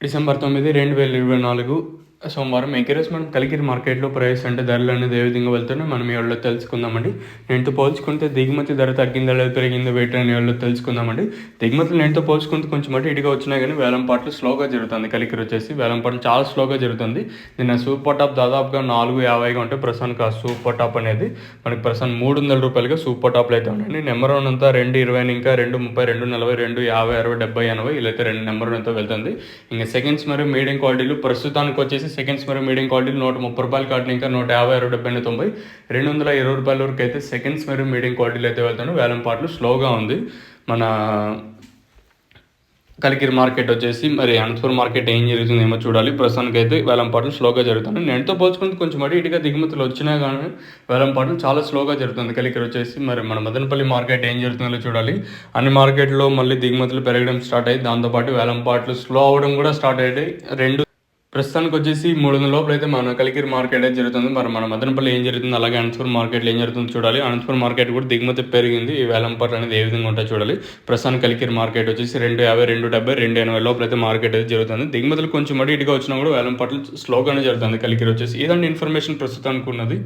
December 9, 2024 సోమవారం acres మనం కలికిరి మార్కెట్లో ప్రైస్ అంటే ధరలు అనేది ఏ విధంగా వెళ్తున్నాయో మనం ఈ వీడియోలో తెలుసుకుందామండి. నేటితో పోల్చుకుంటే దిగుమతి ధర తగ్గిందా లేదా పెరిగిందో వెయిట్ అనే వీడియోలో తెలుసుకుందామండి. దిగుమతులు నేటితో పోల్చుకుంటే కొంచెం అటు ఇటుగా వచ్చినాయి కానీ వేలం పాటలు స్లోగా జరుగుతుంది. కలికిరి వచ్చేసి వేలం పాటలు చాలా స్లోగా జరుగుతుంది. నిన్న సూపర్ టాప్ దాదాపుగా 4.50గా ఉంటే ప్రస్తుతానికి ఆ సూపర్ టాప్ అనేది మనకి ప్రస్తుతం 300 రూపాయలుగా సూపర్ టాప్లు అయితే ఉన్నాయండి. నెంబర్ 1 అంతా 2.20 ఇంకా 2.30, 2.40, 2.50, 60, 70, 80 ఇలా అయితే నెంబర్ 1 అంతా వెళ్తుంది. ఇంకా సెకండ్స్ మరియు మీడియం క్వాలిటీలు ప్రస్తుతానికి వచ్చేసి సెకండ్స్ మరియు మీడియం క్వాలిటీలు 130 రూపాయలు కాటిన ఇంకా 150, 60, 70, 90, 220 రూపాయల వరకు అయితే సెకండ్స్ మరియు మీడియం క్వాలిటీలు అయితే వెళ్తాను. వేలం పాటలు స్లోగా ఉంది. మన కలికిరి మార్కెట్ వచ్చేసి మరి అనంతపురం మార్కెట్ ఏం జరుగుతుందేమో చూడాలి. ప్రస్తుతానికి అయితే వేలం పాటలు స్లోగా జరుగుతుంది. నేటితో పోల్చుకుంటే కొంచెం అటు ఇటుగా దిగుమతులు వచ్చినా కానీ వేలం పాటలు చాలా స్లోగా జరుగుతుంది. కలికిరి వచ్చేసి మరి మన మదనపల్లి మార్కెట్ ఏం జరుగుతుందో చూడాలి. అన్ని మార్కెట్లో మళ్ళీ దిగుమతులు పెరగడం స్టార్ట్ అయ్యి దాంతోపాటు వేలం పాటలు స్లో అవ్వడం కూడా స్టార్ట్ అయ్యాయి. ప్రస్తుతానికి వచ్చేసి 300 లోపల అయితే మన కలికిరి మార్కెట్ అయితే జరుగుతుంది. మరి మన మదనపల్లి ఏం జరుగుతుంది, అలాగే అనంతపురం మార్కెట్లో ఏం జరుగుతుందో చూడాలి. అనంతపురం మార్కెట్ కూడా దిగుమతి పెరిగింది. ఈ వేలం పాటలు అనేది ఏ విధంగా ఉంటాయో చూడాలి. ప్రస్తుతానికి కలికిరి మార్కెట్ వచ్చేసి 250, 270, 280 లోపల అయితే మార్కెట్ అయితే జరుగుతుంది. దిగుమతులు కొంచెం అటు ఇటుగా వచ్చినా కూడా వేలం పాటలు స్లోగానే జరుగుతుంది. కలికిరి వచ్చేసి ఇదండి ఇన్ఫర్మేషన్ ప్రస్తుతానికి ఉన్నది.